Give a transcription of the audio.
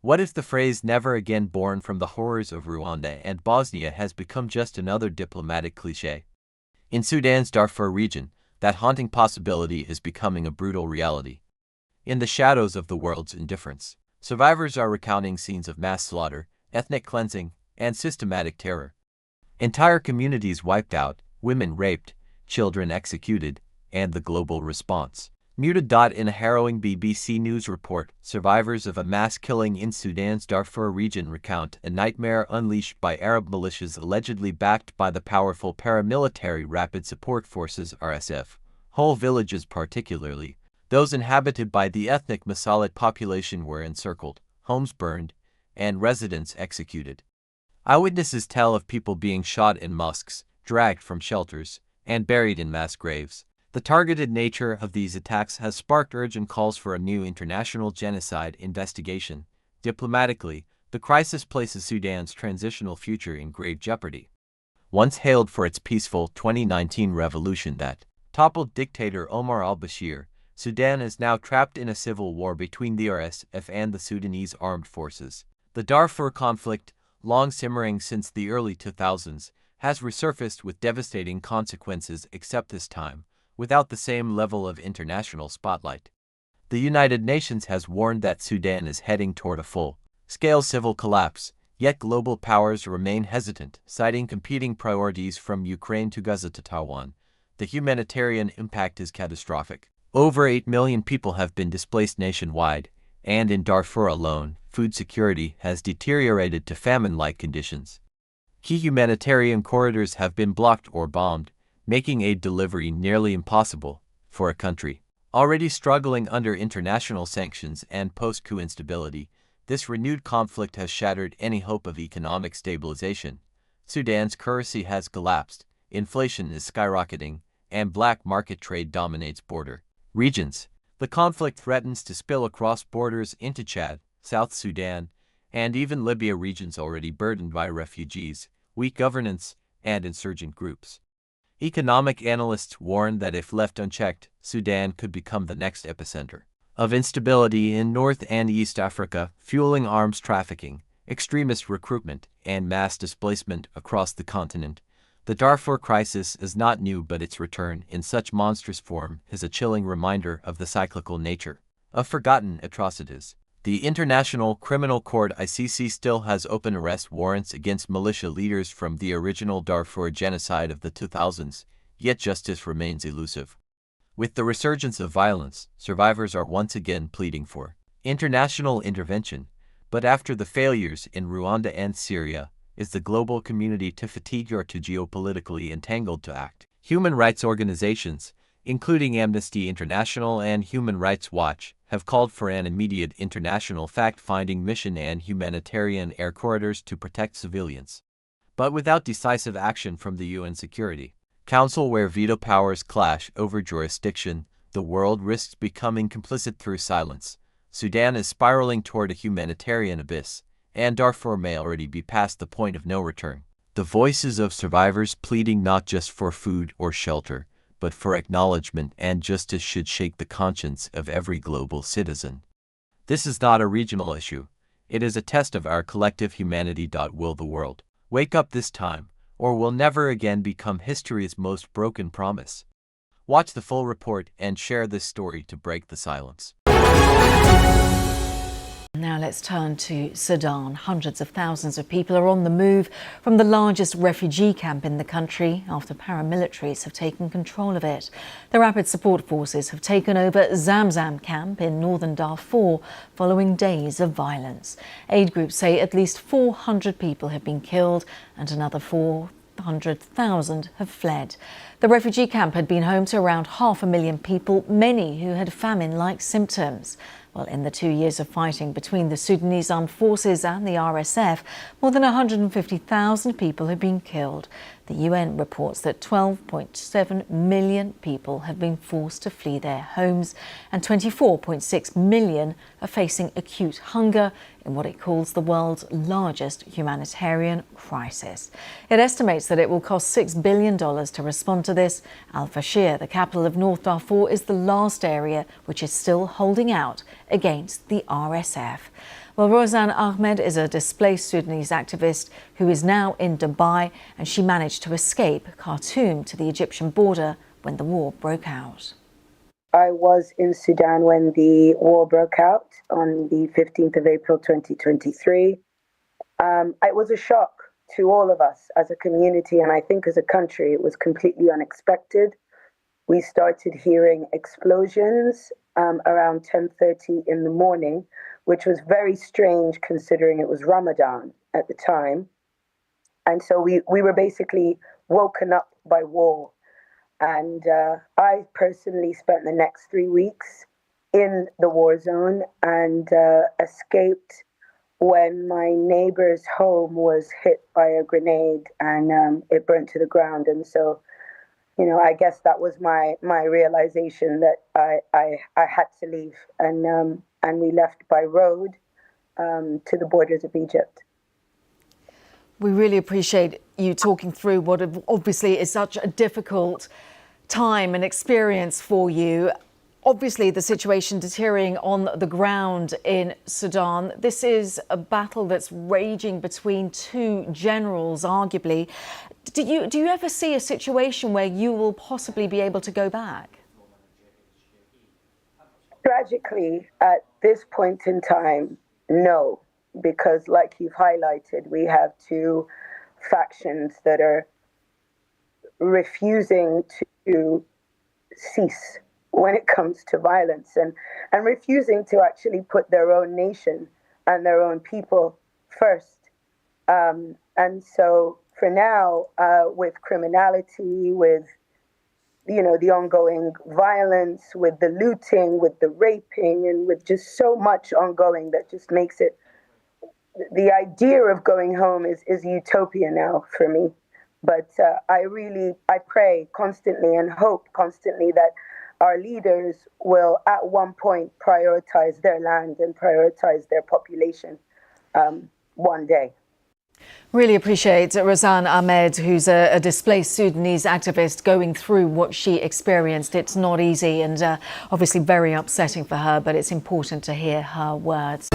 What if the phrase "never again" born from the horrors of Rwanda and Bosnia has become just another diplomatic cliché? In Sudan's Darfur region, that haunting possibility is becoming a brutal reality. In the shadows of the world's indifference, survivors are recounting scenes of mass slaughter, ethnic cleansing, and systematic terror. Entire communities wiped out, women raped, children executed, and the global response muted. In a harrowing BBC News report, survivors of a mass killing in Sudan's Darfur region recount a nightmare unleashed by Arab militias allegedly backed by the powerful paramilitary Rapid Support Forces (RSF). Whole villages, particularly those inhabited by the ethnic Massalit population, were encircled, homes burned, and residents executed. Eyewitnesses tell of people being shot in mosques, dragged from shelters, and buried in mass graves. The targeted nature of these attacks has sparked urgent calls for a new international genocide investigation. Diplomatically, the crisis places Sudan's transitional future in grave jeopardy. Once hailed for its peaceful 2019 revolution that toppled dictator Omar al-Bashir, Sudan is now trapped in a civil war between the RSF and the Sudanese armed forces. The Darfur conflict, long simmering since the early 2000s, has resurfaced with devastating consequences, except this time without the same level of international spotlight. The United Nations has warned that Sudan is heading toward a full-scale civil collapse, yet global powers remain hesitant, citing competing priorities from Ukraine to Gaza to Taiwan. The humanitarian impact is catastrophic. Over 8 million people have been displaced nationwide, and in Darfur alone, food security has deteriorated to famine-like conditions. Key humanitarian corridors have been blocked or bombed, making aid delivery nearly impossible for a country already struggling under international sanctions and post-coup instability. This renewed conflict has shattered any hope of economic stabilization. Sudan's currency has collapsed, inflation is skyrocketing, and black market trade dominates border regions. The conflict threatens to spill across borders into Chad, South Sudan, and even Libya, regions already burdened by refugees, weak governance, and insurgent groups. Economic analysts warn that if left unchecked, Sudan could become the next epicenter of instability in North and East Africa, fueling arms trafficking, extremist recruitment, and mass displacement across the continent. The Darfur crisis is not new, but its return in such monstrous form is a chilling reminder of the cyclical nature of forgotten atrocities. The International Criminal Court (ICC) still has open arrest warrants against militia leaders from the original Darfur genocide of the 2000s, yet justice remains elusive. With the resurgence of violence, survivors are once again pleading for international intervention, but after the failures in Rwanda and Syria, is the global community too fatigued or too geopolitically entangled to act? Human rights organizations, including Amnesty International and Human Rights Watch, have called for an immediate international fact-finding mission and humanitarian air corridors to protect civilians. But without decisive action from the UN Security Council, where veto powers clash over jurisdiction, the world risks becoming complicit through silence. Sudan is spiraling toward a humanitarian abyss, and Darfur may already be past the point of no return. The voices of survivors pleading not just for food or shelter, but for acknowledgement and justice should shake the conscience of every global citizen. This is not a regional issue. It is a test of our collective humanity. Will the world wake up this time, or will never again become history's most broken promise? Watch the full report and share this story to break the silence. Now let's turn to Sudan. Hundreds of thousands of people are on the move from the largest refugee camp in the country after paramilitaries have taken control of it. The Rapid Support Forces have taken over Zamzam camp in northern Darfur following days of violence. Aid groups say at least 400 people have been killed and another 400,000 have fled. The refugee camp had been home to around 500,000 people, many who had famine-like symptoms. Well, in the 2 years of fighting between the Sudanese armed forces and the RSF, more than 150,000 people have been killed. The UN reports that 12.7 million people have been forced to flee their homes and 24.6 million are facing acute hunger in what it calls the world's largest humanitarian crisis. It estimates that it will cost $6 billion to respond to this. Al-Fashir, the capital of North Darfur, is the last area which is still holding out against the RSF. Well, Well, Rozan Ahmed is a displaced Sudanese activist who is now in Dubai, and she managed to escape Khartoum to the Egyptian border when the war broke out. I was in Sudan when the war broke out on the 15th of April 2023. It was a shock to all of us as a community, and I think as a country. It was completely unexpected. We started hearing explosions around 10:30 in the morning, which was very strange considering it was Ramadan at the time. And so we were basically woken up by war. And I personally spent the next 3 weeks in the war zone and escaped when my neighbor's home was hit by a grenade and it burnt to the ground. And so, you know, I guess that was my realization that I had to leave. And we left by road to the borders of Egypt. We really appreciate you talking through what obviously is such a difficult time and experience for you. Obviously, the situation deteriorating on the ground in Sudan. This is a battle that's raging between two generals, arguably. Do you ever see a situation where you will possibly be able to go back? Tragically, at this point in time, no, because like you've highlighted, we have two factions that are refusing to cease when it comes to violence and refusing to actually put their own nation and their own people first. And so for now, with criminality, with, you know, the ongoing violence, with the looting, with the raping, and with just so much ongoing that just makes it, the idea of going home is utopia now for me. But I pray constantly and hope constantly that our leaders will at one point prioritize their land and prioritize their population one day. Really appreciate Rozan Ahmed, who's a displaced Sudanese activist, going through what she experienced. It's not easy and obviously very upsetting for her, but it's important to hear her words.